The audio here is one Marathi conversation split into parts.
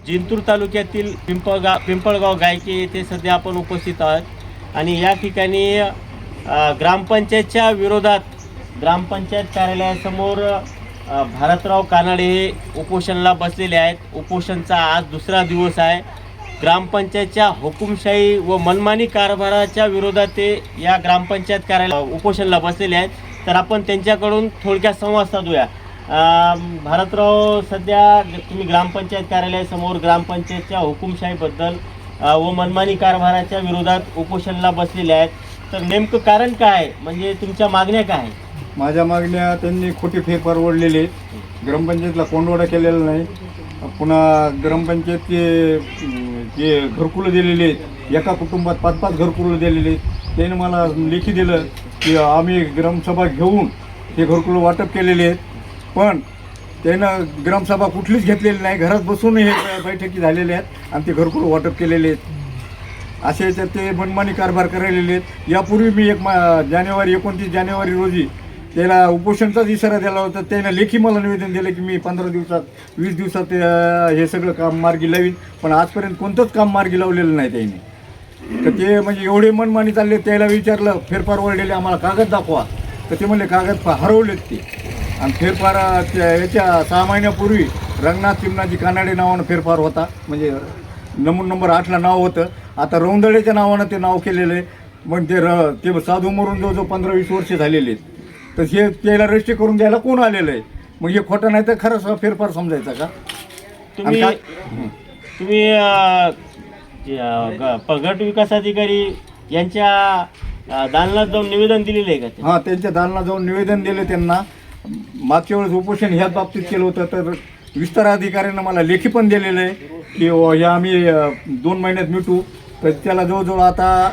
जिंतूर तालुक्यातील पिंपळगाव गायके येथे सध्या आपण उपस्थित आहोत आणि या ठिकाणी ग्रामपंचायतच्या विरोधात ग्रामपंचायत कार्यालयासमोर भारतराव कानडे हे उपोषणाला बसलेले आहेत. उपोषणचा आज दुसरा दिवस आहे. ग्रामपंचायतच्या हुकुमशाही व मनमानी कारभाराच्या विरोधात ते या ग्रामपंचायत कार्यालय उपोषणाला बसलेले आहेत. तर आपण त्यांच्याकडून थोडक्यात संवाद साधूया. भारतराव, सध्या तुम्ही ग्रामपंचायत कार्यालयासमोर ग्रामपंचायतच्या हुकुमशाहीबद्दल व मनमानी कारभाराच्या विरोधात उपोषणाला बसलेले आहेत. तर नेमकं कारण काय आहे, म्हणजे तुमच्या मागण्या काय आहेत? माझ्या मागण्या, त्यांनी खोटी फेरफार ओढलेले, ग्रामपंचायतला कोंडवाडा केलेला नाही, पुन्हा ग्रामपंचायतचे जे घरकुलं दिलेले आहेत, एका कुटुंबात 5-5 घरकुलं दिलेले आहेत. त्याने मला लेखी दिलं की आम्ही ग्रामसभा घेऊन ते घरकुलं वाटप केलेले आहेत, पण त्यानं ग्रामसभा कुठलीच घेतलेली नाही. घरात बसून हे बैठकी झालेल्या आहेत आणि ते घरकुलं वाटप केलेले आहेत. असे याच्यात ते मनमानी कारभार करायलेले आहेत. यापूर्वी मी 29 जानेवारी रोजी त्याला उपोषणचाच इशारा दिला होता. त्यानं लेखी मला निवेदन दिलं की मी 15 दिवसात 20 दिवसात हे सगळं काम मार्गी लावीन, पण आजपर्यंत कोणतंच काम मार्गी लावलेलं नाही त्याने. तर ते म्हणजे एवढे मनमानी चालले. त्याला विचारलं फेरफार वळलेले आम्हाला कागद दाखवा, तर ते म्हणले कागद हरवलेत ते. आणि फेरफार याच्या 6 महिन्यापूर्वी रंगनाथ चिमणाजी कानडे नावानं फेरफार होता, म्हणजे नंबर 8ला नाव होतं. आता रौंदळेच्या नावानं ते नाव केलेलं आहे. मग ते साधू मरून जवळजवळ 15-20 वर्ष झालेले आहेत. तर हे त्याला रजिस्ट्री करून द्यायला कोण आलेलं आहे? मग हे खोटं नाही तर खरंच फेरफार समजायचा का? तुम्ही गट विकास अधिकारी यांच्या दालनात जाऊन निवेदन दिलेलं आहे का? हां, त्यांच्या दालनात जाऊन निवेदन दिले त्यांना. मागच्या वेळेस उपोषण ह्याच बाबतीत केलं होतं. तर विस्तार अधिकाऱ्यांना मला लेखी पण दिलेलं आहे की हे आम्ही 2 महिन्यात मिटू. तर त्याला जवळजवळ आता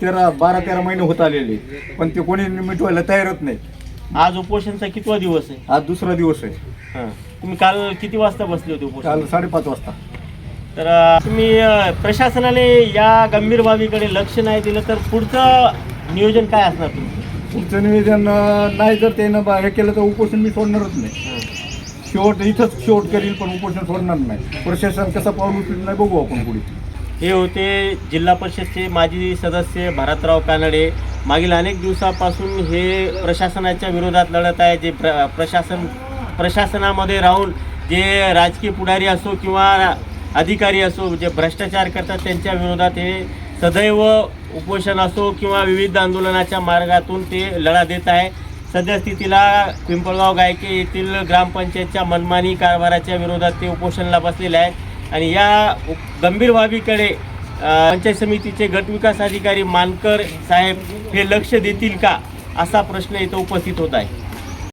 12-13 महिने होत आलेले, पण ते कोणी मिटवायला तयारच नाही. आज उपोषणचा कितवा दिवस आहे? आज दुसरा दिवस आहे. हां, तुम्ही काल किती वाजता बसले होते उपोषण? काल 5:30 वाजता. तर तुम्ही प्रशासनाने या गंभीर बाबीकडे लक्ष नाही दिलं तर पुढचं नियोजन काय असणार तुमचं? पुढचं निवेदन नाही जर त्यानं हे केलं तर उपोषण मी सोडणारच नाही. इथंच शेवट करील, पण उपोषण सोडणार नाही. प्रशासन कसं पाऊल उचलत नाही बघू आपण पुढे. हे होते जिल्हा परिषदचे माजी सदस्य भारतराव कानडे. मागील अनेक दिवसापासून हे प्रशासनाच्या विरोधात लढत आहे. जे प्रशासनामध्ये राहून जे राजकीय पुढारी असो किंवा अधिकारी असो जे भ्रष्टाचार करतात त्यांच्या विरोधात हे सदैव उपोषण असो किंवा विविध आंदोलनाच्या मार्गातून ते लढा देत आहे. सध्या स्थितीला पिंपळगाव गायके येथील ग्रामपंचायतच्या मनमानी कारभाराच्या विरोधात ते उपोषणाला बसलेले आहेत आणि या गंभीर बाबीकडे पंचायत समितीचे गटविकास अधिकारी मानकर साहेब हे लक्ष देतील का, असा प्रश्न इथं उपस्थित होत आहे.